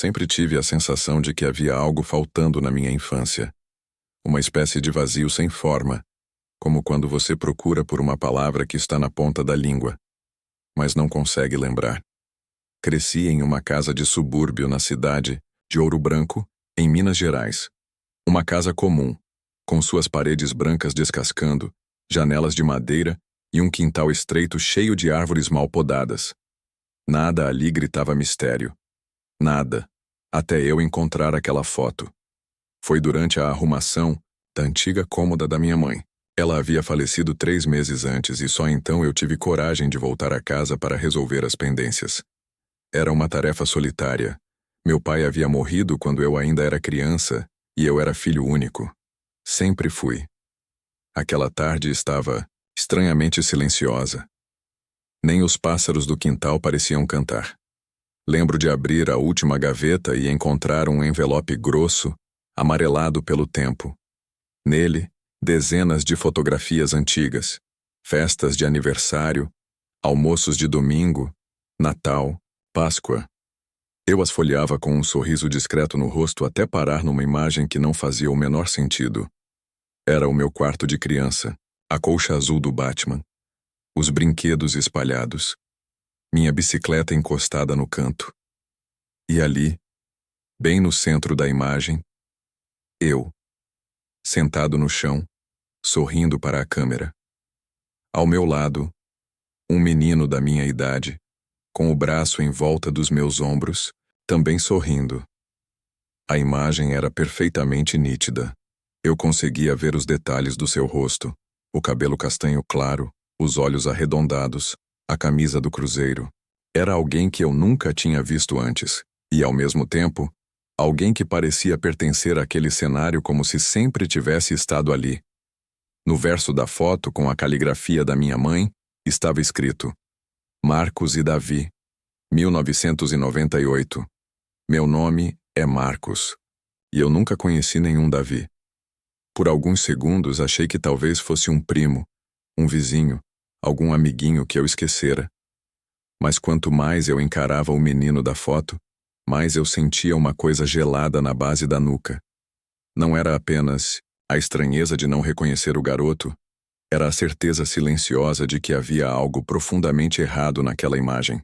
Sempre tive a sensação de que havia algo faltando na minha infância. Uma espécie de vazio sem forma, como quando você procura por uma palavra que está na ponta da língua, mas não consegue lembrar. Cresci em uma casa de subúrbio na cidade de Ouro Branco, em Minas Gerais. Uma casa comum, com suas paredes brancas descascando, janelas de madeira e um quintal estreito cheio de árvores mal podadas. Nada ali gritava mistério. Nada, até eu encontrar aquela foto. Foi durante a arrumação da antiga cômoda da minha mãe. Ela havia falecido 3 meses antes e só então eu tive coragem de voltar a casa para resolver as pendências. Era uma tarefa solitária. Meu pai havia morrido quando eu ainda era criança e eu era filho único. Sempre fui. Aquela tarde estava estranhamente silenciosa. Nem os pássaros do quintal pareciam cantar. Lembro de abrir a última gaveta e encontrar um envelope grosso, amarelado pelo tempo. Nele, dezenas de fotografias antigas, festas de aniversário, almoços de domingo, Natal, Páscoa. Eu as folheava com um sorriso discreto no rosto até parar numa imagem que não fazia o menor sentido. Era o meu quarto de criança, a colcha azul do Batman, os brinquedos espalhados, minha bicicleta encostada no canto. E ali, bem no centro da imagem, eu, sentado no chão, sorrindo para a câmera. Ao meu lado, um menino da minha idade, com o braço em volta dos meus ombros, também sorrindo. A imagem era perfeitamente nítida. Eu conseguia ver os detalhes do seu rosto, o cabelo castanho claro, os olhos arredondados, a camisa do cruzeiro. Era alguém que eu nunca tinha visto antes, e ao mesmo tempo, alguém que parecia pertencer àquele cenário como se sempre tivesse estado ali. No verso da foto, com a caligrafia da minha mãe, estava escrito: Marcos e Davi, 1998. Meu nome é Marcos, e eu nunca conheci nenhum Davi. Por alguns segundos achei que talvez fosse um primo, um vizinho, algum amiguinho que eu esquecera. Mas quanto mais eu encarava o menino da foto, mais eu sentia uma coisa gelada na base da nuca. Não era apenas a estranheza de não reconhecer o garoto, era a certeza silenciosa de que havia algo profundamente errado naquela imagem.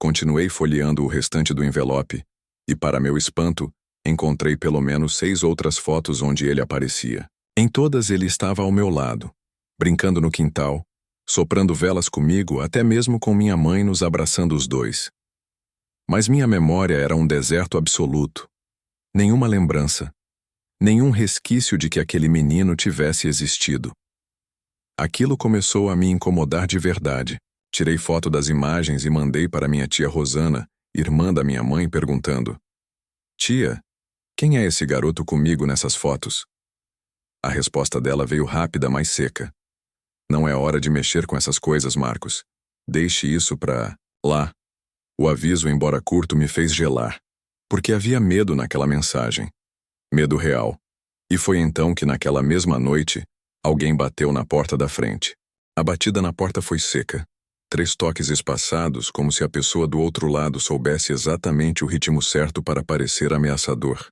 Continuei folheando o restante do envelope, e para meu espanto, encontrei pelo menos 6 outras fotos onde ele aparecia. Em todas ele estava ao meu lado, brincando no quintal, soprando velas comigo, até mesmo com minha mãe nos abraçando os dois. Mas minha memória era um deserto absoluto. Nenhuma lembrança, nenhum resquício de que aquele menino tivesse existido. Aquilo começou a me incomodar de verdade. Tirei foto das imagens e mandei para minha tia Rosana, irmã da minha mãe, perguntando: Tia, quem é esse garoto comigo nessas fotos? A resposta dela veio rápida, mas seca. Não é hora de mexer com essas coisas, Marcos. Deixe isso pra lá. O aviso, embora curto, me fez gelar, porque havia medo naquela mensagem. Medo real. E foi então que naquela mesma noite, alguém bateu na porta da frente. A batida na porta foi seca. 3 toques espaçados, como se a pessoa do outro lado soubesse exatamente o ritmo certo para parecer ameaçador.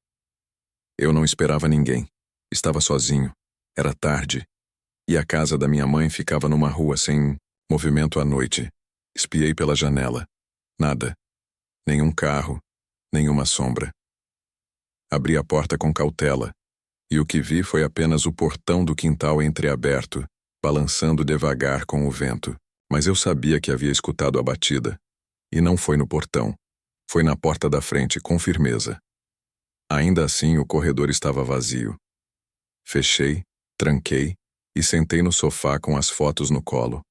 Eu não esperava ninguém. Estava sozinho. Era tarde. E a casa da minha mãe ficava numa rua sem movimento à noite. Espiei pela janela. Nada. Nenhum carro, nenhuma sombra. Abri a porta com cautela, e o que vi foi apenas o portão do quintal entreaberto, balançando devagar com o vento. Mas eu sabia que havia escutado a batida. E não foi no portão. Foi na porta da frente, com firmeza. Ainda assim, o corredor estava vazio. Fechei, tranquei e sentei no sofá com as fotos no colo.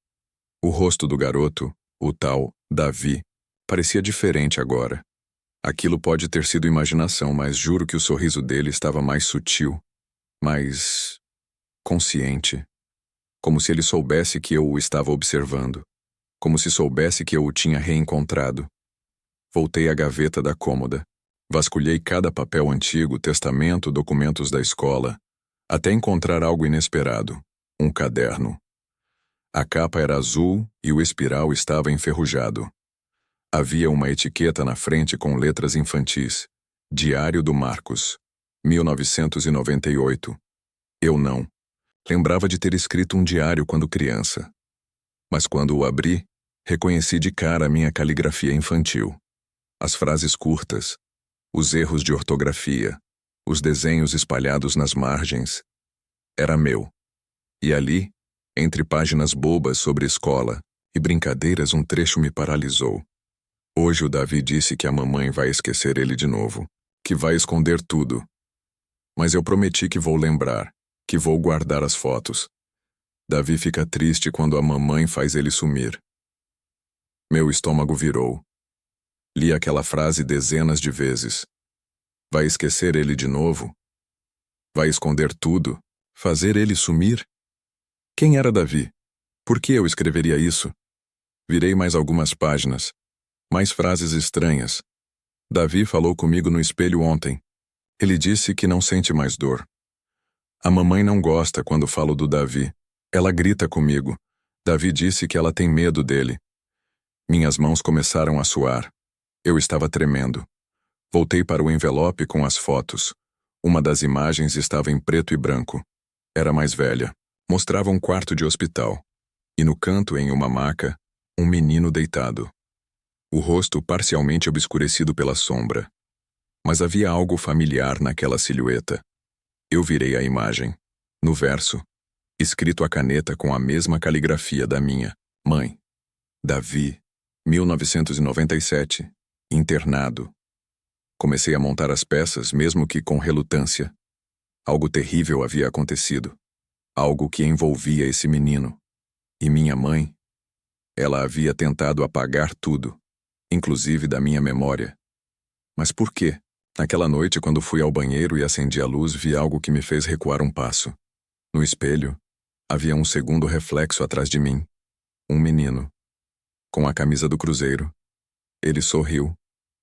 O rosto do garoto, o tal Davi, parecia diferente agora. Aquilo pode ter sido imaginação, mas juro que o sorriso dele estava mais sutil, mais consciente. Como se ele soubesse que eu o estava observando. Como se soubesse que eu o tinha reencontrado. Voltei à gaveta da cômoda. Vasculhei cada papel antigo, testamento, documentos da escola, até encontrar algo inesperado. Um caderno. A capa era azul e o espiral estava enferrujado. Havia uma etiqueta na frente com letras infantis. Diário do Marcos, 1998. Eu não lembrava de ter escrito um diário quando criança. Mas quando o abri, reconheci de cara a minha caligrafia infantil. As frases curtas, os erros de ortografia, os desenhos espalhados nas margens. Era meu. E ali, entre páginas bobas sobre escola e brincadeiras, um trecho me paralisou. Hoje o Davi disse que a mamãe vai esquecer ele de novo, que vai esconder tudo. Mas eu prometi que vou lembrar, que vou guardar as fotos. Davi fica triste quando a mamãe faz ele sumir. Meu estômago virou. Li aquela frase dezenas de vezes. Vai esquecer ele de novo? Vai esconder tudo? Fazer ele sumir? Quem era Davi? Por que eu escreveria isso? Virei mais algumas páginas. Mais frases estranhas. Davi falou comigo no espelho ontem. Ele disse que não sente mais dor. A mamãe não gosta quando falo do Davi. Ela grita comigo. Davi disse que ela tem medo dele. Minhas mãos começaram a suar. Eu estava tremendo. Voltei para o envelope com as fotos. Uma das imagens estava em preto e branco. Era mais velha. Mostrava um quarto de hospital. E no canto, em uma maca, um menino deitado. O rosto parcialmente obscurecido pela sombra. Mas havia algo familiar naquela silhueta. Eu virei a imagem. No verso, escrito à caneta com a mesma caligrafia da minha mãe. Davi, 1997, internado. Comecei a montar as peças, mesmo que com relutância. Algo terrível havia acontecido. Algo que envolvia esse menino. E minha mãe? Ela havia tentado apagar tudo, inclusive da minha memória. Mas por quê? Naquela noite, quando fui ao banheiro e acendi a luz, vi algo que me fez recuar um passo. No espelho, havia um segundo reflexo atrás de mim. Um menino. Com a camisa do Cruzeiro. Ele sorriu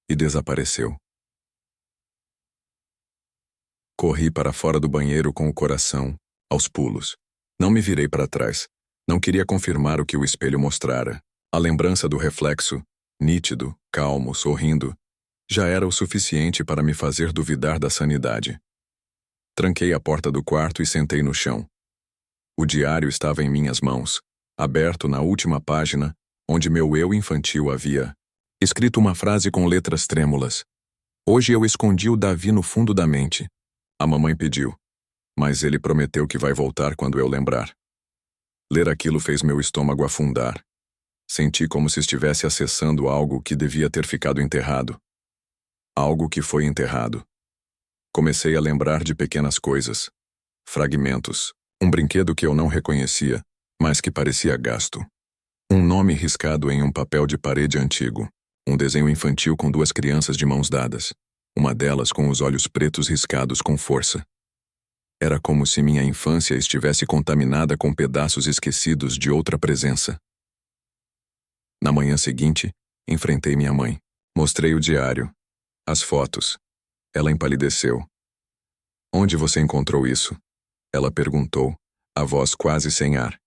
e desapareceu. Corri para fora do banheiro com o coração aos pulos. Não me virei para trás. Não queria confirmar o que o espelho mostrara. A lembrança do reflexo, nítido, calmo, sorrindo, já era o suficiente para me fazer duvidar da sanidade. Tranquei a porta do quarto e sentei no chão. O diário estava em minhas mãos, aberto na última página, onde meu eu infantil havia escrito uma frase com letras trêmulas. Hoje eu escondi o Davi no fundo da mente. A mamãe pediu, mas ele prometeu que vai voltar quando eu lembrar. Ler aquilo fez meu estômago afundar. Senti como se estivesse acessando algo que devia ter ficado enterrado. Algo que foi enterrado. Comecei a lembrar de pequenas coisas. Fragmentos. Um brinquedo que eu não reconhecia, mas que parecia gasto. Um nome riscado em um papel de parede antigo. Um desenho infantil com duas crianças de mãos dadas. Uma delas com os olhos pretos riscados com força. Era como se minha infância estivesse contaminada com pedaços esquecidos de outra presença. Na manhã seguinte, enfrentei minha mãe. Mostrei o diário. As fotos. Ela empalideceu. Onde você encontrou isso? Ela perguntou, a voz quase sem ar.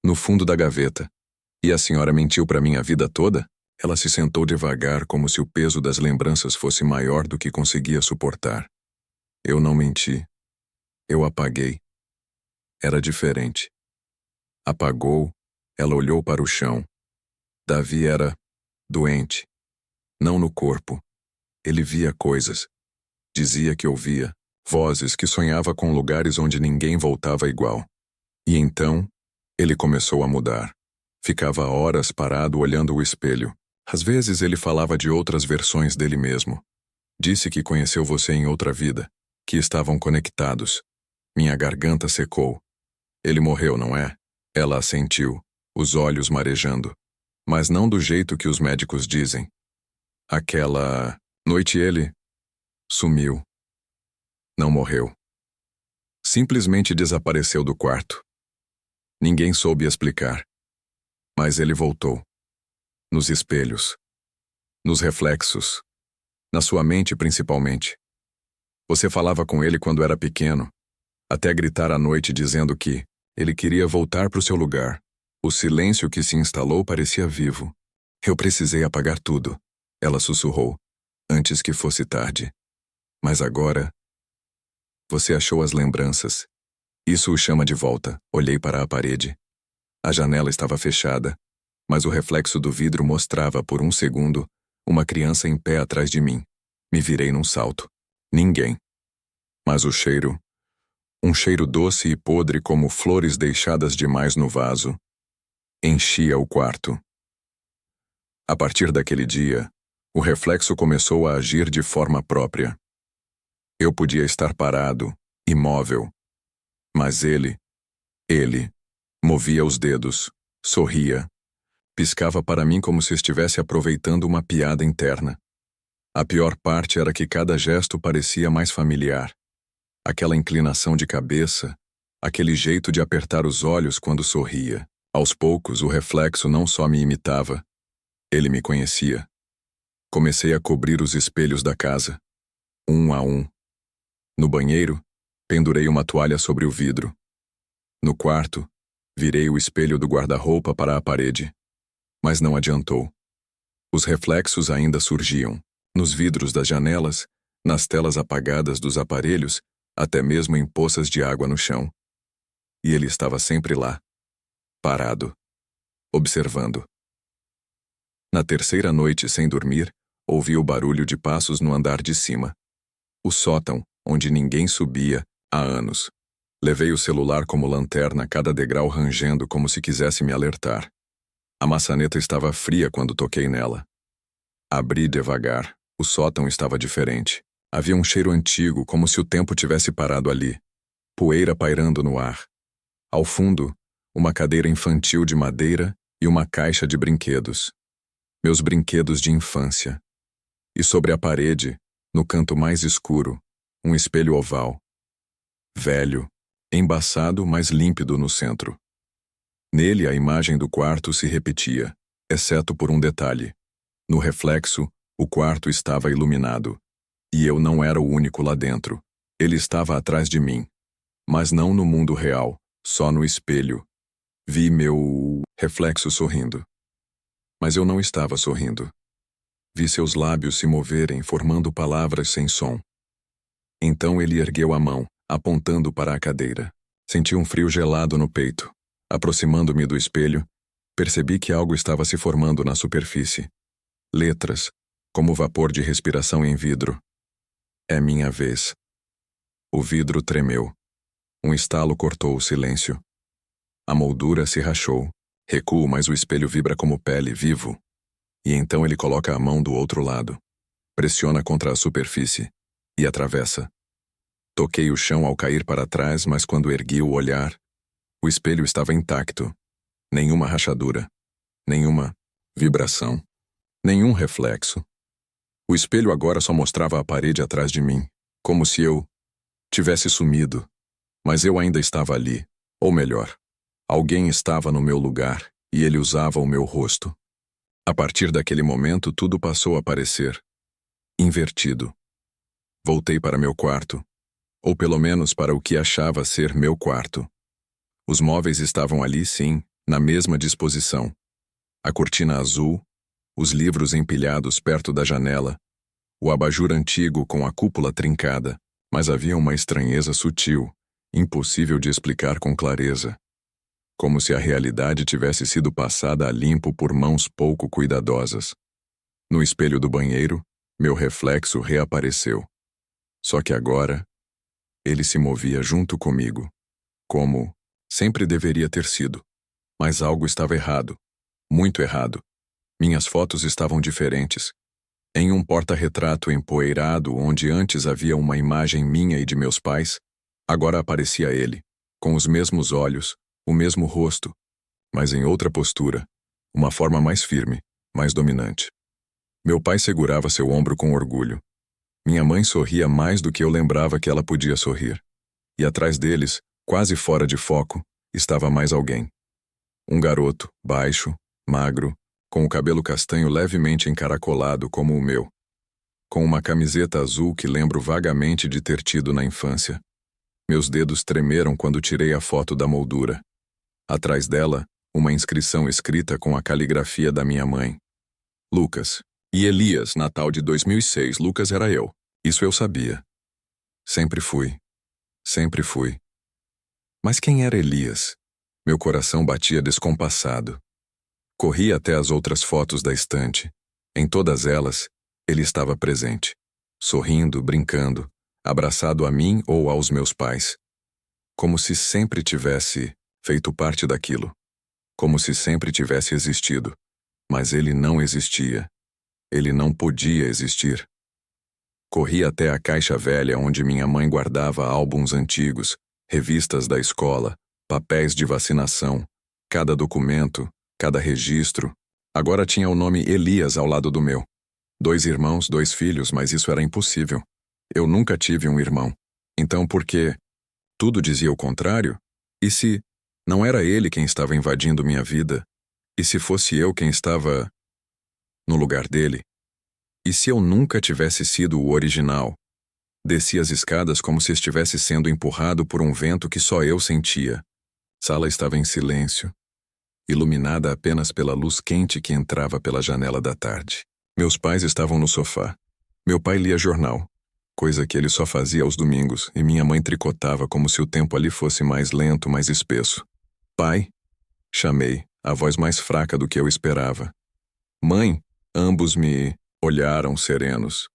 No fundo da gaveta. E a senhora mentiu para mim a vida toda? Ela se sentou devagar, como se o peso das lembranças fosse maior do que conseguia suportar. Eu não menti. Eu apaguei. Era diferente. Apagou, ela olhou para o chão. Davi era doente. Não no corpo. Ele via coisas. Dizia que ouvia vozes, que sonhava com lugares onde ninguém voltava igual. E então, ele começou a mudar. Ficava horas parado olhando o espelho. Às vezes ele falava de outras versões dele mesmo. Disse que conheceu você em outra vida, que estavam conectados. Minha garganta secou. Ele morreu, não é? Ela assentiu, os olhos marejando. Mas não do jeito que os médicos dizem. Aquela noite ele sumiu. Não morreu. Simplesmente desapareceu do quarto. Ninguém soube explicar. Mas ele voltou. Nos espelhos. Nos reflexos. Na sua mente, principalmente. Você falava com ele quando era pequeno, até gritar à noite dizendo que ele queria voltar para o seu lugar. O silêncio que se instalou parecia vivo. Eu precisei apagar tudo, ela sussurrou, antes que fosse tarde. Mas agora... Você achou as lembranças. Isso o chama de volta. Olhei para a parede. A janela estava fechada, mas o reflexo do vidro mostrava, por um segundo, uma criança em pé atrás de mim. Me virei num salto. Ninguém. Mas o cheiro... Um cheiro doce e podre como flores deixadas demais no vaso. Enchia o quarto. A partir daquele dia, o reflexo começou a agir de forma própria. Eu podia estar parado, imóvel. Mas ele, movia os dedos, sorria, piscava para mim como se estivesse aproveitando uma piada interna. A pior parte era que cada gesto parecia mais familiar. Aquela inclinação de cabeça, aquele jeito de apertar os olhos quando sorria. Aos poucos, o reflexo não só me imitava, ele me conhecia. Comecei a cobrir os espelhos da casa, um a um. No banheiro, pendurei uma toalha sobre o vidro. No quarto, virei o espelho do guarda-roupa para a parede. Mas não adiantou. Os reflexos ainda surgiam, nos vidros das janelas, nas telas apagadas dos aparelhos, até mesmo em poças de água no chão. E ele estava sempre lá, parado, observando. Na terceira noite sem dormir, ouvi o barulho de passos no andar de cima. O sótão, onde ninguém subia há anos. Levei o celular como lanterna, cada degrau rangendo como se quisesse me alertar. A maçaneta estava fria quando toquei nela. Abri devagar. O sótão estava diferente. Havia um cheiro antigo, como se o tempo tivesse parado ali. Poeira pairando no ar. Ao fundo, uma cadeira infantil de madeira e uma caixa de brinquedos. Meus brinquedos de infância. E sobre a parede, no canto mais escuro, um espelho oval. Velho, embaçado, mas límpido no centro. Nele a imagem do quarto se repetia, exceto por um detalhe. No reflexo, o quarto estava iluminado. E eu não era o único lá dentro. Ele estava atrás de mim. Mas não no mundo real, só no espelho. Vi meu reflexo sorrindo. Mas eu não estava sorrindo. Vi seus lábios se moverem, formando palavras sem som. Então ele ergueu a mão, apontando para a cadeira. Senti um frio gelado no peito. Aproximando-me do espelho, percebi que algo estava se formando na superfície. Letras, como vapor de respiração em vidro. É minha vez. O vidro tremeu. Um estalo cortou o silêncio. A moldura se rachou. Recuo, mas o espelho vibra como pele, vivo. E então ele coloca a mão do outro lado. Pressiona contra a superfície. E atravessa. Toquei o chão ao cair para trás, mas quando ergui o olhar, o espelho estava intacto. Nenhuma rachadura. Nenhuma vibração. Nenhum reflexo. O espelho agora só mostrava a parede atrás de mim, como se eu tivesse sumido. Mas eu ainda estava ali. Ou melhor, alguém estava no meu lugar e ele usava o meu rosto. A partir daquele momento, tudo passou a parecer invertido. Voltei para meu quarto, ou pelo menos para o que achava ser meu quarto. Os móveis estavam ali, sim, na mesma disposição. A cortina azul, os livros empilhados perto da janela, o abajur antigo com a cúpula trincada, mas havia uma estranheza sutil, impossível de explicar com clareza. Como se a realidade tivesse sido passada a limpo por mãos pouco cuidadosas. No espelho do banheiro, meu reflexo reapareceu. Só que agora, ele se movia junto comigo, como sempre deveria ter sido. Mas algo estava errado, muito errado. Minhas fotos estavam diferentes. Em um porta-retrato empoeirado onde antes havia uma imagem minha e de meus pais, agora aparecia ele, com os mesmos olhos, o mesmo rosto, mas em outra postura, uma forma mais firme, mais dominante. Meu pai segurava seu ombro com orgulho. Minha mãe sorria mais do que eu lembrava que ela podia sorrir. E atrás deles, quase fora de foco, estava mais alguém. Um garoto, baixo, magro, com o cabelo castanho levemente encaracolado como o meu. Com uma camiseta azul que lembro vagamente de ter tido na infância. Meus dedos tremeram quando tirei a foto da moldura. Atrás dela, uma inscrição escrita com a caligrafia da minha mãe. Lucas. E Elias, Natal de 2006. Lucas era eu. Isso eu sabia. Sempre fui. Sempre fui. Mas quem era Elias? Meu coração batia descompassado. Corri até as outras fotos da estante. Em todas elas, ele estava presente. Sorrindo, brincando, abraçado a mim ou aos meus pais. Como se sempre tivesse feito parte daquilo. Como se sempre tivesse existido. Mas ele não existia. Ele não podia existir. Corri até a caixa velha onde minha mãe guardava álbuns antigos, revistas da escola, papéis de vacinação, cada documento, cada registro. Agora tinha o nome Elias ao lado do meu. 2 irmãos, 2 filhos, mas isso era impossível. Eu nunca tive um irmão. Então por que tudo dizia o contrário? E se não era ele quem estava invadindo minha vida? E se fosse eu quem estava no lugar dele? E se eu nunca tivesse sido o original? Desci as escadas como se estivesse sendo empurrado por um vento que só eu sentia. Sala estava em silêncio, iluminada apenas pela luz quente que entrava pela janela da tarde. Meus pais estavam no sofá. Meu pai lia jornal, coisa que ele só fazia aos domingos, e minha mãe tricotava como se o tempo ali fosse mais lento, mais espesso. Pai? Chamei, a voz mais fraca do que eu esperava. Mãe? Ambos me olharam serenos,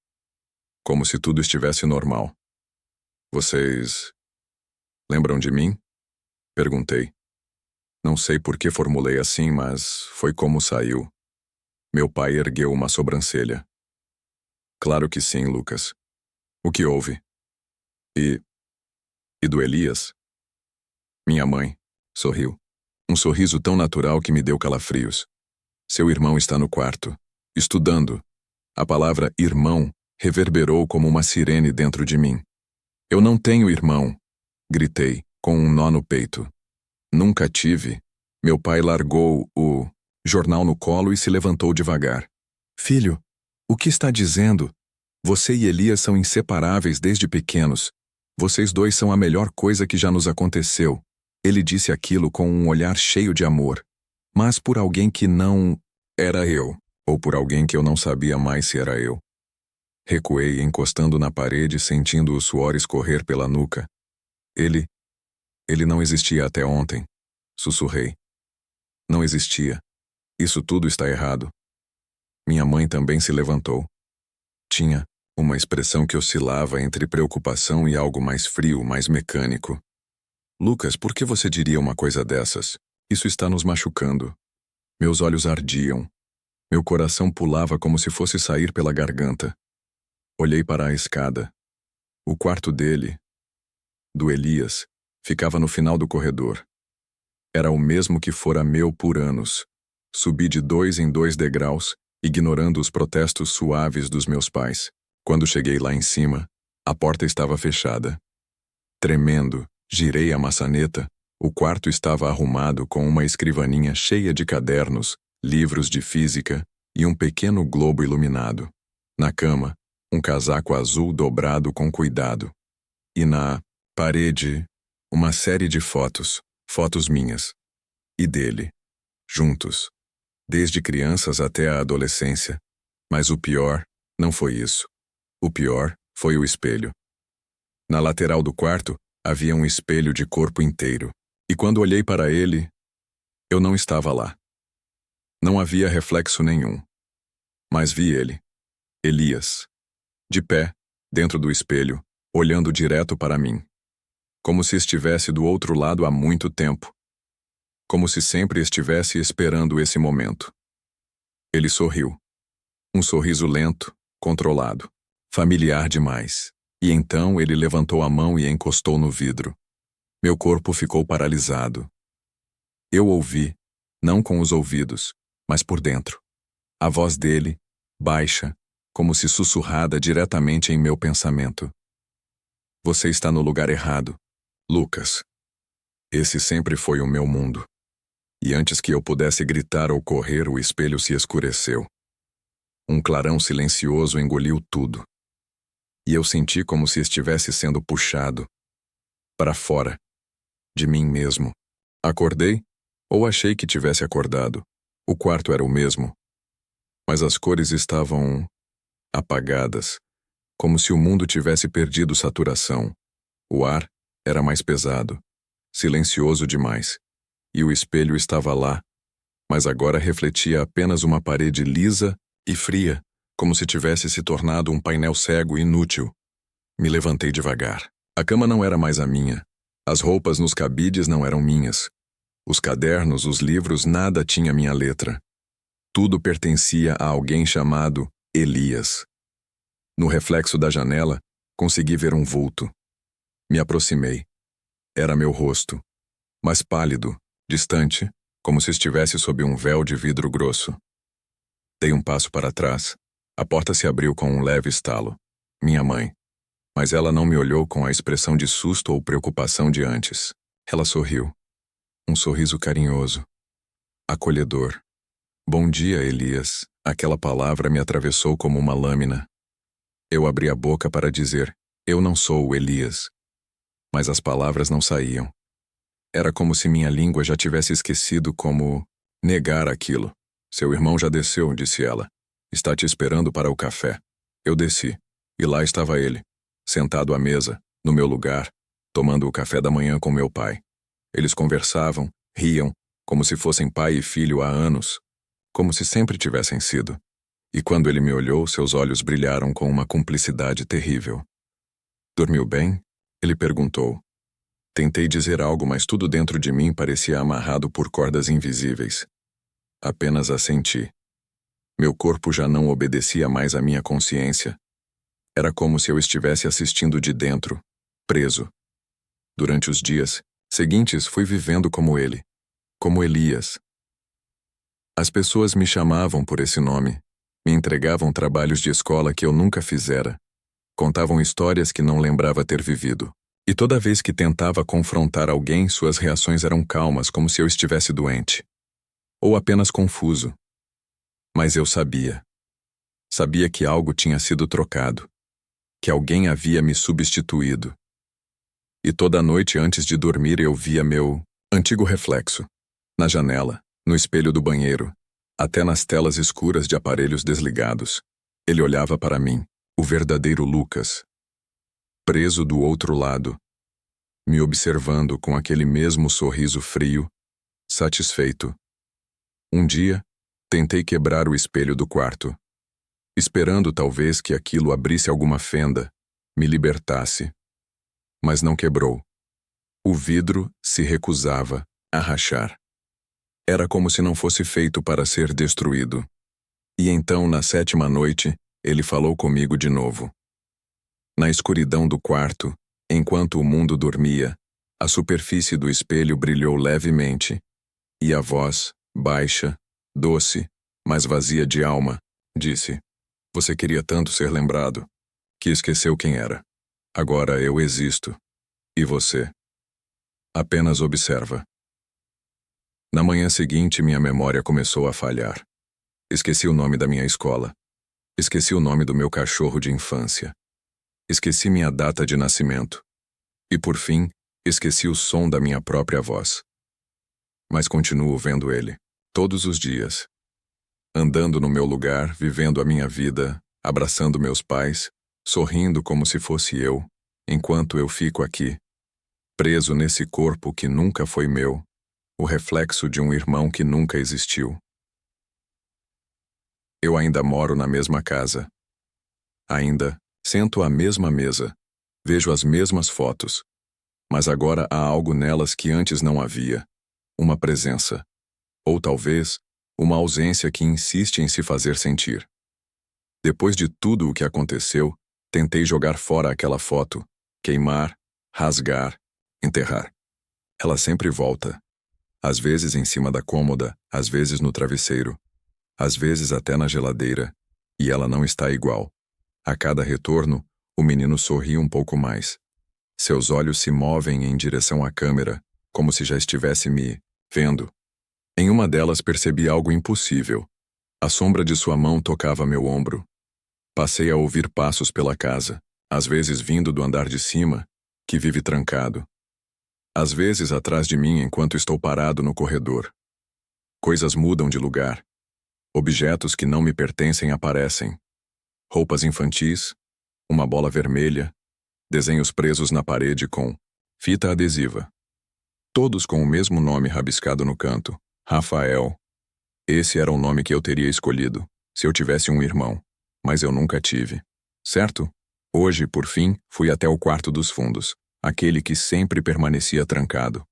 como se tudo estivesse normal. Vocês lembram de mim? Perguntei. Não sei por que formulei assim, mas foi como saiu. Meu pai ergueu uma sobrancelha. Claro que sim, Lucas. O que houve? E do Elias? Minha mãe sorriu. Um sorriso tão natural que me deu calafrios. Seu irmão está no quarto, estudando. A palavra irmão reverberou como uma sirene dentro de mim. Eu não tenho irmão, gritei, com um nó no peito. Nunca tive. Meu pai largou o jornal no colo e se levantou devagar. Filho, o que está dizendo? Você e Elias são inseparáveis desde pequenos. Vocês dois são a melhor coisa que já nos aconteceu. Ele disse aquilo com um olhar cheio de amor. Mas por alguém que não era eu, ou por alguém que eu não sabia mais se era eu. Recuei, encostando na parede, sentindo o suor escorrer pela nuca. Ele não existia até ontem. Sussurrei. Não existia. Isso tudo está errado. Minha mãe também se levantou. Tinha uma expressão que oscilava entre preocupação e algo mais frio, mais mecânico. Lucas, por que você diria uma coisa dessas? Isso está nos machucando. Meus olhos ardiam. Meu coração pulava como se fosse sair pela garganta. Olhei para a escada. O quarto dele, do Elias, ficava no final do corredor. Era o mesmo que fora meu por anos. Subi de 2 em 2 degraus, ignorando os protestos suaves dos meus pais. Quando cheguei lá em cima, a porta estava fechada. Tremendo, girei a maçaneta. O quarto estava arrumado com uma escrivaninha cheia de cadernos, livros de física e um pequeno globo iluminado. Na cama, um casaco azul dobrado com cuidado. E na parede, uma série de fotos minhas. E dele. Juntos. Desde crianças até a adolescência. Mas o pior não foi isso. O pior foi o espelho. Na lateral do quarto, havia um espelho de corpo inteiro. E quando olhei para ele, eu não estava lá. Não havia reflexo nenhum. Mas vi ele, Elias, de pé, dentro do espelho, olhando direto para mim. Como se estivesse do outro lado há muito tempo. Como se sempre estivesse esperando esse momento. Ele sorriu. Um sorriso lento, controlado, familiar demais. E então ele levantou a mão e encostou no vidro. Meu corpo ficou paralisado. Eu ouvi, não com os ouvidos, mas por dentro. A voz dele, baixa, como se sussurrada diretamente em meu pensamento. Você está no lugar errado, Lucas. Esse sempre foi o meu mundo. E antes que eu pudesse gritar ou correr, o espelho se escureceu. Um clarão silencioso engoliu tudo. E eu senti como se estivesse sendo puxado para fora de mim mesmo. Acordei, ou achei que tivesse acordado. O quarto era o mesmo. mas as cores estavam apagadas, como se o mundo tivesse perdido saturação. O ar era mais pesado, silencioso demais, e o espelho estava lá, mas agora refletia apenas uma parede lisa e fria, como se tivesse se tornado um painel cego e inútil. Me levantei devagar. A cama não era mais a minha. As roupas nos cabides não eram minhas. Os cadernos, os livros, nada tinha minha letra. Tudo pertencia a alguém chamado Elias. No reflexo da janela, consegui ver um vulto. Me aproximei. Era meu rosto, mas pálido, distante, como se estivesse sob um véu de vidro grosso. Dei um passo para trás. A porta se abriu com um leve estalo. Minha mãe. Mas ela não me olhou com a expressão de susto ou preocupação de antes. Ela sorriu. Um sorriso carinhoso, acolhedor. Bom dia, Elias. Aquela palavra me atravessou como uma lâmina. Eu abri a boca para dizer, eu não sou o Elias. Mas as palavras não saíam. Era como se minha língua já tivesse esquecido como negar aquilo. Seu irmão já desceu, disse ela. Está te esperando para o café. Eu desci, e lá estava ele, sentado à mesa, no meu lugar, tomando o café da manhã com meu pai. Eles conversavam, riam, como se fossem pai e filho há anos, como se sempre tivessem sido. E quando ele me olhou, seus olhos brilharam com uma cumplicidade terrível. Dormiu bem? Ele perguntou. Tentei dizer algo, mas tudo dentro de mim parecia amarrado por cordas invisíveis. Apenas assenti. Meu corpo já não obedecia mais à minha consciência. Era como se eu estivesse assistindo de dentro, preso. Durante os dias seguintes, fui vivendo como ele, como Elias. As pessoas me chamavam por esse nome, me entregavam trabalhos de escola que eu nunca fizera, contavam histórias que não lembrava ter vivido. E toda vez que tentava confrontar alguém, suas reações eram calmas, como se eu estivesse doente. Ou apenas confuso. Mas eu sabia. Sabia que algo tinha sido trocado, que alguém havia me substituído. E toda noite antes de dormir eu via meu antigo reflexo, na janela, no espelho do banheiro, até nas telas escuras de aparelhos desligados. Ele olhava para mim, o verdadeiro Lucas, preso do outro lado, me observando com aquele mesmo sorriso frio, satisfeito. Um dia, tentei quebrar o espelho do quarto, esperando talvez que aquilo abrisse alguma fenda, me libertasse. Mas não quebrou. O vidro se recusava a rachar. Era como se não fosse feito para ser destruído. E então, na 7ª noite, ele falou comigo de novo. Na escuridão do quarto, enquanto o mundo dormia, a superfície do espelho brilhou levemente, e a voz, baixa, doce, mas vazia de alma, disse: Você queria tanto ser lembrado, que esqueceu quem era. Agora eu existo. E você? Apenas observa. Na manhã seguinte, minha memória começou a falhar. Esqueci o nome da minha escola. Esqueci o nome do meu cachorro de infância. Esqueci minha data de nascimento. E, por fim, esqueci o som da minha própria voz. Mas continuo vendo ele, todos os dias. Andando no meu lugar, vivendo a minha vida, abraçando meus pais, sorrindo como se fosse eu, enquanto eu fico aqui, preso nesse corpo que nunca foi meu, o reflexo de um irmão que nunca existiu. Eu ainda moro na mesma casa. Ainda sento à mesma mesa, vejo as mesmas fotos, mas agora há algo nelas que antes não havia, uma presença, ou talvez uma ausência que insiste em se fazer sentir. Depois de tudo o que aconteceu, tentei jogar fora aquela foto, queimar, rasgar, enterrar. Ela sempre volta. Às vezes em cima da cômoda, às vezes no travesseiro, às vezes até na geladeira, e ela não está igual. A cada retorno, o menino sorri um pouco mais. Seus olhos se movem em direção à câmera, como se já estivesse me vendo. Em uma delas percebi algo impossível. A sombra de sua mão tocava meu ombro. Passei a ouvir passos pela casa, às vezes vindo do andar de cima, que vive trancado. Às vezes atrás de mim enquanto estou parado no corredor. Coisas mudam de lugar. Objetos que não me pertencem aparecem. Roupas infantis, uma bola vermelha, desenhos presos na parede com fita adesiva. Todos com o mesmo nome rabiscado no canto, Rafael. Esse era o nome que eu teria escolhido, se eu tivesse um irmão, mas eu nunca tive. Certo? Hoje, por fim, fui até o quarto dos fundos, aquele que sempre permanecia trancado.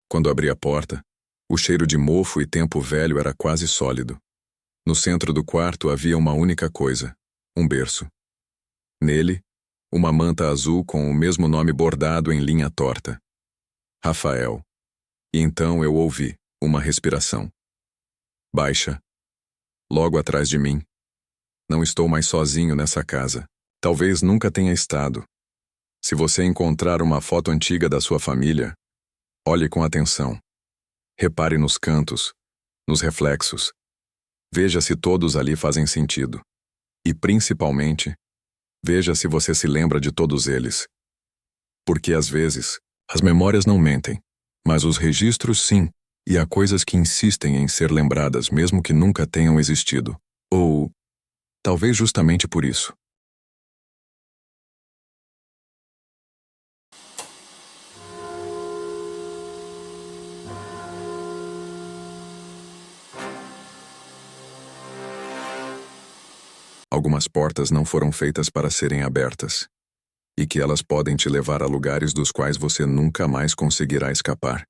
Quando abri a porta, o cheiro de mofo e tempo velho era quase sólido. No centro do quarto havia uma única coisa, um berço. Nele, uma manta azul com o mesmo nome bordado em linha torta. Rafael. E então eu ouvi uma respiração. Baixa. Logo atrás de mim. Não estou mais sozinho nessa casa. Talvez nunca tenha estado. Se você encontrar uma foto antiga da sua família, olhe com atenção. Repare nos cantos, nos reflexos. Veja se todos ali fazem sentido. E, principalmente, veja se você se lembra de todos eles. Porque, às vezes, as memórias não mentem, mas os registros sim, e há coisas que insistem em ser lembradas mesmo que nunca tenham existido. Ou, talvez justamente por isso. Algumas portas não foram feitas para serem abertas, e que elas podem te levar a lugares dos quais você nunca mais conseguirá escapar.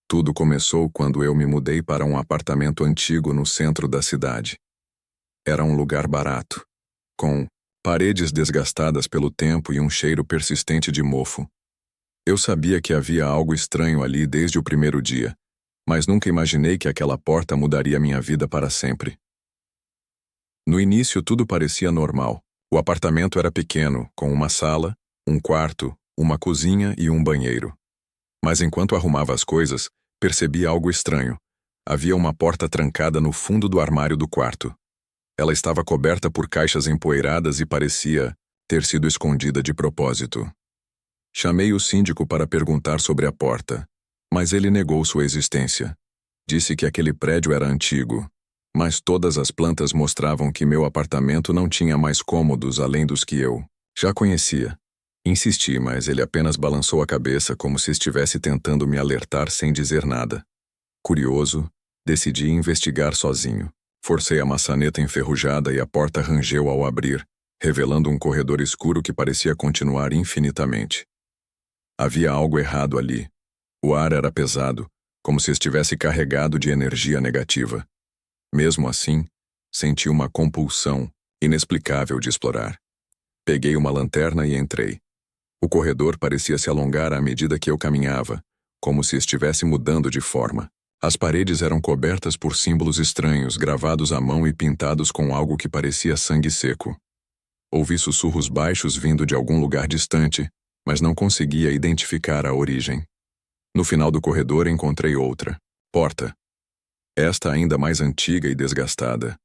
Tudo começou quando eu me mudei para um apartamento antigo no centro da cidade. Era um lugar barato, com paredes desgastadas pelo tempo e um cheiro persistente de mofo. Eu sabia que havia algo estranho ali desde o primeiro dia, mas nunca imaginei que aquela porta mudaria minha vida para sempre. No início tudo parecia normal. O apartamento era pequeno, com uma sala, um quarto, uma cozinha e um banheiro. Mas enquanto arrumava as coisas, percebi algo estranho. Havia uma porta trancada no fundo do armário do quarto. Ela estava coberta por caixas empoeiradas e parecia ter sido escondida de propósito. Chamei o síndico para perguntar sobre a porta, mas ele negou sua existência. Disse que aquele prédio era antigo, mas todas as plantas mostravam que meu apartamento não tinha mais cômodos além dos que eu já conhecia. Insisti, mas ele apenas balançou a cabeça como se estivesse tentando me alertar sem dizer nada. Curioso, decidi investigar sozinho. Forcei a maçaneta enferrujada e a porta rangeu ao abrir, revelando um corredor escuro que parecia continuar infinitamente. Havia algo errado ali. O ar era pesado, como se estivesse carregado de energia negativa. Mesmo assim, senti uma compulsão inexplicável de explorar. Peguei uma lanterna e entrei. O corredor parecia se alongar à medida que eu caminhava, como se estivesse mudando de forma. As paredes eram cobertas por símbolos estranhos, gravados à mão e pintados com algo que parecia sangue seco. Ouvi sussurros baixos vindo de algum lugar distante, mas não conseguia identificar a origem. No final do corredor encontrei outra porta. Esta ainda mais antiga e desgastada.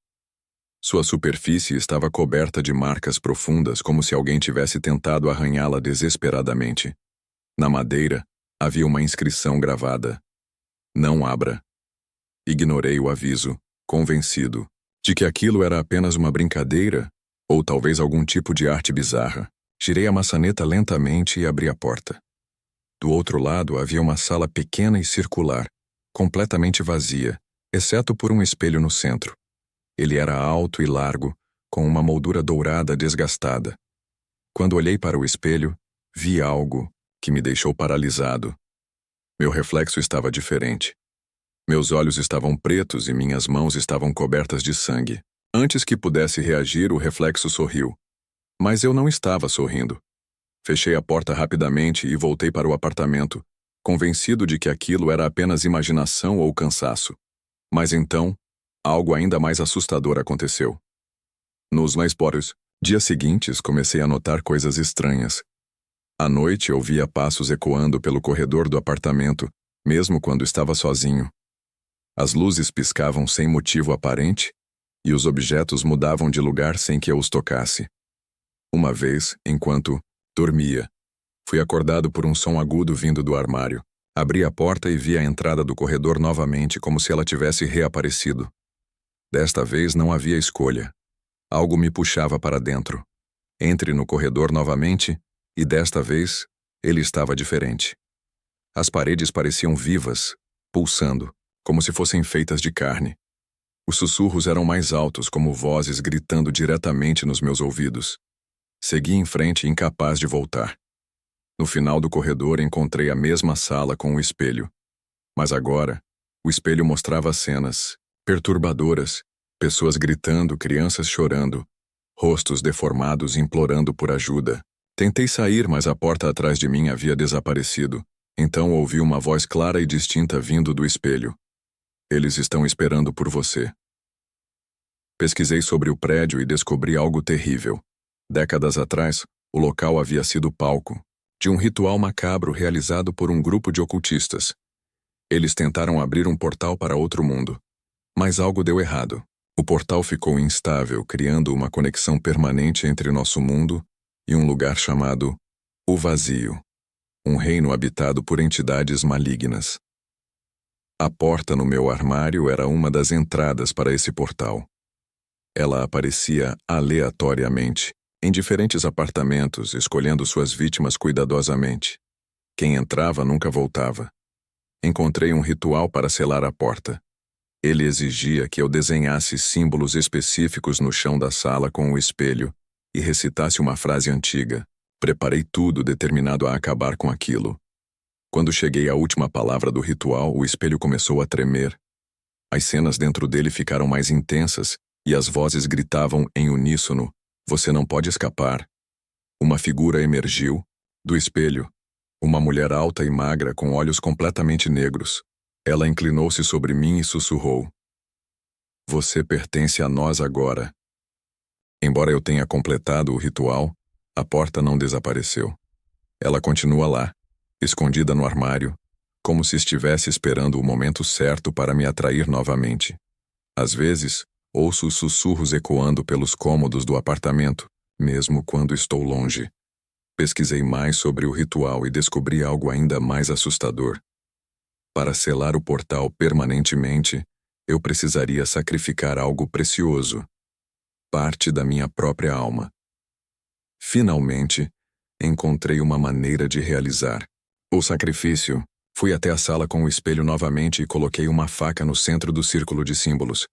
Sua superfície estava coberta de marcas profundas, como se alguém tivesse tentado arranhá-la desesperadamente. Na madeira, havia uma inscrição gravada: "Não abra". Ignorei o aviso, convencido de que aquilo era apenas uma brincadeira ou talvez algum tipo de arte bizarra. Girei a maçaneta lentamente e abri a porta. Do outro lado havia uma sala pequena e circular, completamente vazia, exceto por um espelho no centro. Ele era alto e largo, com uma moldura dourada desgastada. Quando olhei para o espelho, vi algo que me deixou paralisado. Meu reflexo estava diferente. Meus olhos estavam pretos e minhas mãos estavam cobertas de sangue. Antes que pudesse reagir, o reflexo sorriu. Mas eu não estava sorrindo. Fechei a porta rapidamente e voltei para o apartamento, convencido de que aquilo era apenas imaginação ou cansaço. Mas então, algo ainda mais assustador aconteceu. Nos dias seguintes, comecei a notar coisas estranhas. À noite, ouvia passos ecoando pelo corredor do apartamento, mesmo quando estava sozinho. As luzes piscavam sem motivo aparente, e os objetos mudavam de lugar sem que eu os tocasse. Uma vez, enquanto dormia, fui acordado por um som agudo vindo do armário. Abri a porta e vi a entrada do corredor novamente, como se ela tivesse reaparecido. Desta vez não havia escolha. Algo me puxava para dentro. Entre no corredor novamente, e desta vez, ele estava diferente. As paredes pareciam vivas, pulsando, como se fossem feitas de carne. Os sussurros eram mais altos, como vozes gritando diretamente nos meus ouvidos. Segui em frente, incapaz de voltar. No final do corredor encontrei a mesma sala com o espelho. Mas agora, o espelho mostrava cenas perturbadoras, pessoas gritando, crianças chorando, rostos deformados implorando por ajuda. Tentei sair, mas a porta atrás de mim havia desaparecido. Então ouvi uma voz clara e distinta vindo do espelho. Eles estão esperando por você. Pesquisei sobre o prédio e descobri algo terrível. Décadas atrás, o local havia sido palco de um ritual macabro realizado por um grupo de ocultistas. Eles tentaram abrir um portal para outro mundo. Mas algo deu errado. O portal ficou instável, criando uma conexão permanente entre nosso mundo e um lugar chamado O Vazio, um reino habitado por entidades malignas. A porta no meu armário era uma das entradas para esse portal. Ela aparecia aleatoriamente, em diferentes apartamentos, escolhendo suas vítimas cuidadosamente. Quem entrava nunca voltava. Encontrei um ritual para selar a porta. Ele exigia que eu desenhasse símbolos específicos no chão da sala com o espelho e recitasse uma frase antiga. Preparei tudo determinado a acabar com aquilo. Quando cheguei à última palavra do ritual, o espelho começou a tremer. As cenas dentro dele ficaram mais intensas e as vozes gritavam em uníssono: "Você não pode escapar." Uma figura emergiu do espelho. Uma mulher alta e magra com olhos completamente negros. Ela inclinou-se sobre mim e sussurrou: "Você pertence a nós agora." Embora eu tenha completado o ritual, a porta não desapareceu. Ela continua lá, escondida no armário, como se estivesse esperando o momento certo para me atrair novamente. Às vezes, ouço os sussurros ecoando pelos cômodos do apartamento, mesmo quando estou longe. Pesquisei mais sobre o ritual e descobri algo ainda mais assustador. Para selar o portal permanentemente, eu precisaria sacrificar algo precioso, parte da minha própria alma. Finalmente, encontrei uma maneira de realizar o sacrifício. Fui até a sala com o espelho novamente e coloquei uma faca no centro do círculo de símbolos.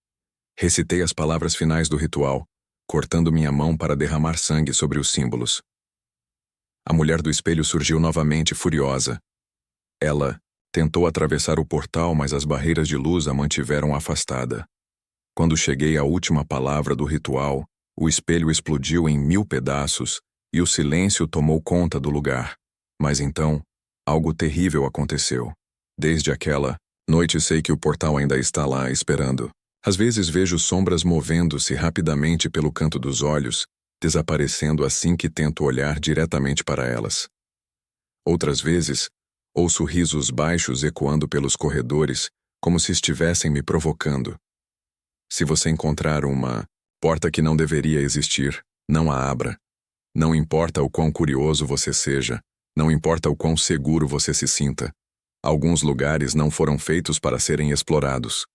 Recitei as palavras finais do ritual, cortando minha mão para derramar sangue sobre os símbolos. A mulher do espelho surgiu novamente, furiosa. Ela tentou atravessar o portal, mas as barreiras de luz a mantiveram afastada. Quando cheguei à última palavra do ritual, o espelho explodiu em 1000 pedaços e o silêncio tomou conta do lugar. Mas então, algo terrível aconteceu. Desde aquela noite sei que o portal ainda está lá, esperando. Às vezes vejo sombras movendo-se rapidamente pelo canto dos olhos, desaparecendo assim que tento olhar diretamente para elas. Outras vezes, ouço risos baixos ecoando pelos corredores, como se estivessem me provocando. Se você encontrar uma porta que não deveria existir, não a abra. Não importa o quão curioso você seja, não importa o quão seguro você se sinta. Alguns lugares não foram feitos para serem explorados.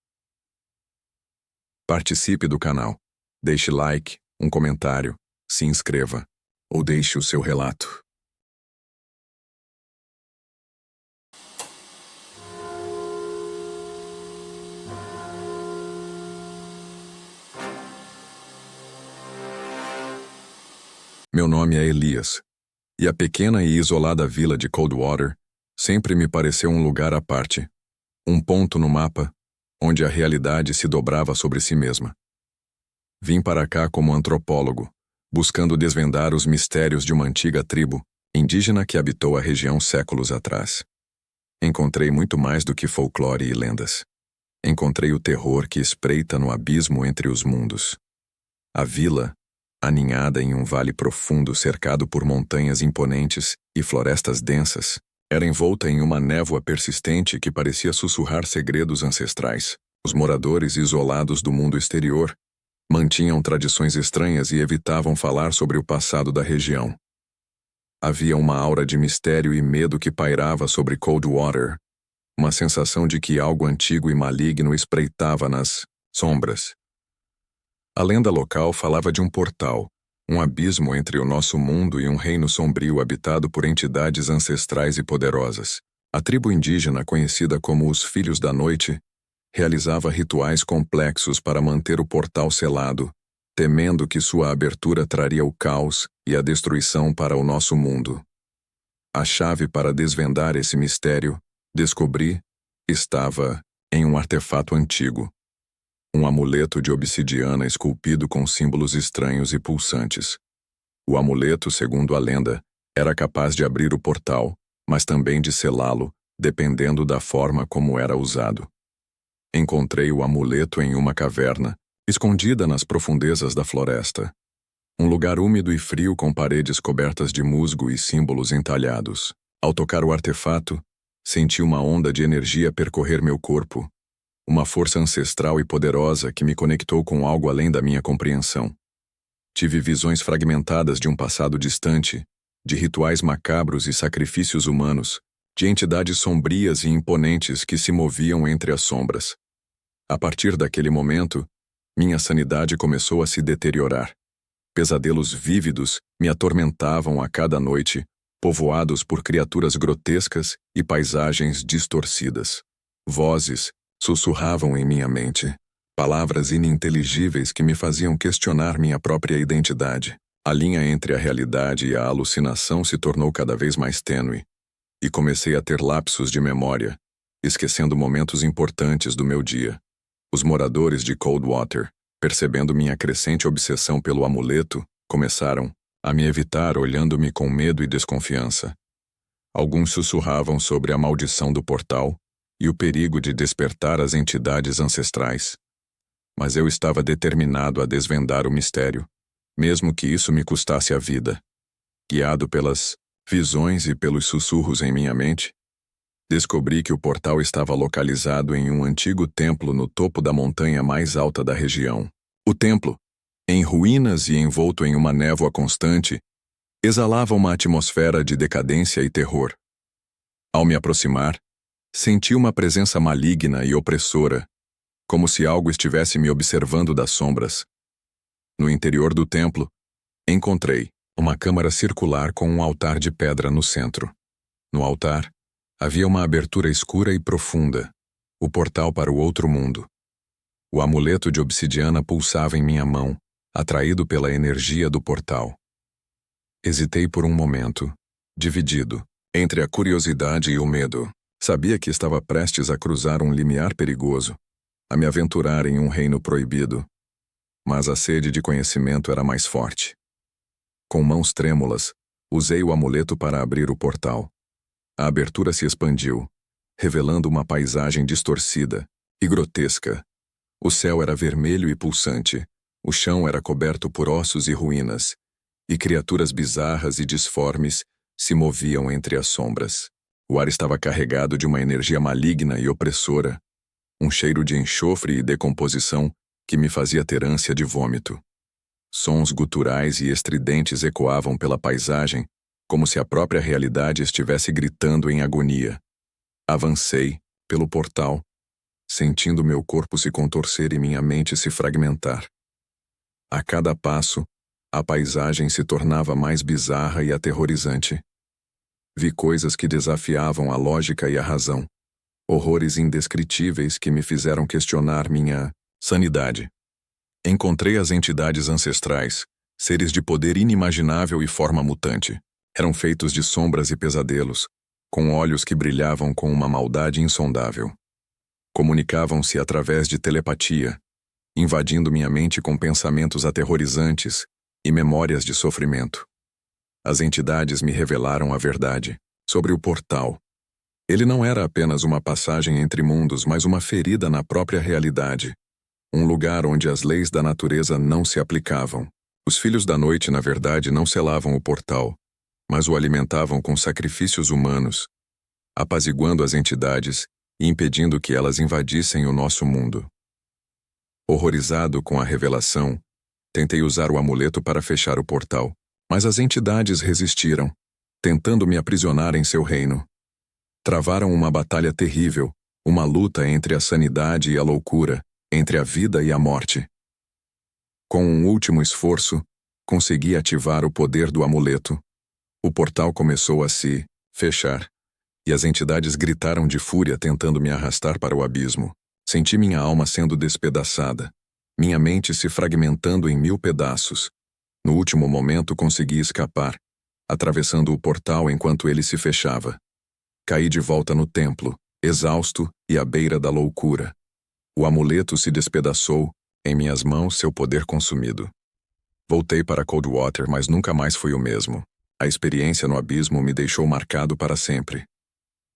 Participe do canal. Deixe like, um comentário, se inscreva, ou deixe o seu relato. Meu nome é Elias, e a pequena e isolada vila de Coldwater sempre me pareceu um lugar à parte, um ponto no mapa onde a realidade se dobrava sobre si mesma. Vim para cá como antropólogo, buscando desvendar os mistérios de uma antiga tribo indígena que habitou a região séculos atrás. Encontrei muito mais do que folclore e lendas. Encontrei o terror que espreita no abismo entre os mundos. A vila, aninhada em um vale profundo cercado por montanhas imponentes e florestas densas, era envolta em uma névoa persistente que parecia sussurrar segredos ancestrais. Os moradores isolados do mundo exterior mantinham tradições estranhas e evitavam falar sobre o passado da região. Havia uma aura de mistério e medo que pairava sobre Coldwater, uma sensação de que algo antigo e maligno espreitava nas sombras. A lenda local falava de um portal, um abismo entre o nosso mundo e um reino sombrio habitado por entidades ancestrais e poderosas. A tribo indígena, conhecida como os Filhos da Noite, realizava rituais complexos para manter o portal selado, temendo que sua abertura traria o caos e a destruição para o nosso mundo. A chave para desvendar esse mistério, descobri, estava em um artefato antigo. Um amuleto de obsidiana esculpido com símbolos estranhos e pulsantes. O amuleto, segundo a lenda, era capaz de abrir o portal, mas também de selá-lo, dependendo da forma como era usado. Encontrei o amuleto em uma caverna, escondida nas profundezas da floresta. Um lugar úmido e frio com paredes cobertas de musgo e símbolos entalhados. Ao tocar o artefato, senti uma onda de energia percorrer meu corpo. Uma força ancestral e poderosa que me conectou com algo além da minha compreensão. Tive visões fragmentadas de um passado distante, de rituais macabros e sacrifícios humanos, de entidades sombrias e imponentes que se moviam entre as sombras. A partir daquele momento, minha sanidade começou a se deteriorar. Pesadelos vívidos me atormentavam a cada noite, povoados por criaturas grotescas e paisagens distorcidas. Vozes sussurravam em minha mente, palavras ininteligíveis que me faziam questionar minha própria identidade. A linha entre a realidade e a alucinação se tornou cada vez mais tênue, e comecei a ter lapsos de memória, esquecendo momentos importantes do meu dia. Os moradores de Coldwater, percebendo minha crescente obsessão pelo amuleto, começaram a me evitar olhando-me com medo e desconfiança. Alguns sussurravam sobre a maldição do portal e o perigo de despertar as entidades ancestrais. Mas eu estava determinado a desvendar o mistério, mesmo que isso me custasse a vida. Guiado pelas visões e pelos sussurros em minha mente, descobri que o portal estava localizado em um antigo templo no topo da montanha mais alta da região. O templo, em ruínas e envolto em uma névoa constante, exalava uma atmosfera de decadência e terror. Ao me aproximar, senti uma presença maligna e opressora, como se algo estivesse me observando das sombras. No interior do templo, encontrei uma câmara circular com um altar de pedra no centro. No altar, havia uma abertura escura e profunda, o portal para o outro mundo. O amuleto de obsidiana pulsava em minha mão, atraído pela energia do portal. Hesitei por um momento, dividido, entre a curiosidade e o medo. Sabia que estava prestes a cruzar um limiar perigoso, a me aventurar em um reino proibido. Mas a sede de conhecimento era mais forte. Com mãos trêmulas, usei o amuleto para abrir o portal. A abertura se expandiu, revelando uma paisagem distorcida e grotesca. O céu era vermelho e pulsante, o chão era coberto por ossos e ruínas, e criaturas bizarras e disformes se moviam entre as sombras. O ar estava carregado de uma energia maligna e opressora, um cheiro de enxofre e decomposição que me fazia ter ânsia de vômito. Sons guturais e estridentes ecoavam pela paisagem, como se a própria realidade estivesse gritando em agonia. Avancei pelo portal, sentindo meu corpo se contorcer e minha mente se fragmentar. A cada passo, a paisagem se tornava mais bizarra e aterrorizante. Vi coisas que desafiavam a lógica e a razão, horrores indescritíveis que me fizeram questionar minha sanidade. Encontrei as entidades ancestrais, seres de poder inimaginável e forma mutante. Eram feitos de sombras e pesadelos, com olhos que brilhavam com uma maldade insondável. Comunicavam-se através de telepatia, invadindo minha mente com pensamentos aterrorizantes e memórias de sofrimento. As entidades me revelaram a verdade sobre o portal. Ele não era apenas uma passagem entre mundos, mas uma ferida na própria realidade, um lugar onde as leis da natureza não se aplicavam. Os Filhos da Noite, na verdade, não selavam o portal, mas o alimentavam com sacrifícios humanos, apaziguando as entidades e impedindo que elas invadissem o nosso mundo. Horrorizado com a revelação, tentei usar o amuleto para fechar o portal, mas as entidades resistiram, tentando me aprisionar em seu reino. Travaram uma batalha terrível, uma luta entre a sanidade e a loucura, entre a vida e a morte. Com um último esforço, consegui ativar o poder do amuleto. O portal começou a se fechar, e as entidades gritaram de fúria tentando me arrastar para o abismo. Senti minha alma sendo despedaçada, minha mente se fragmentando em 1000 pedaços. No último momento consegui escapar, atravessando o portal enquanto ele se fechava. Caí de volta no templo, exausto e à beira da loucura. O amuleto se despedaçou, em minhas mãos seu poder consumido. Voltei para Coldwater, mas nunca mais fui o mesmo. A experiência no abismo me deixou marcado para sempre.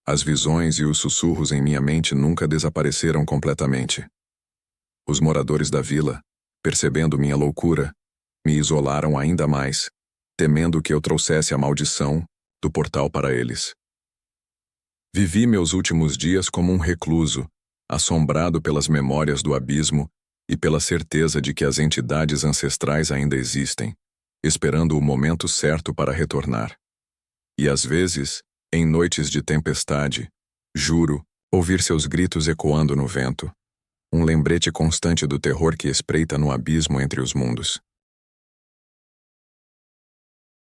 As visões e os sussurros em minha mente nunca desapareceram completamente. Os moradores da vila, percebendo minha loucura, me isolaram ainda mais, temendo que eu trouxesse a maldição do portal para eles. Vivi meus últimos dias como um recluso, assombrado pelas memórias do abismo e pela certeza de que as entidades ancestrais ainda existem, esperando o momento certo para retornar. E às vezes, em noites de tempestade, juro ouvir seus gritos ecoando no vento, um lembrete constante do terror que espreita no abismo entre os mundos.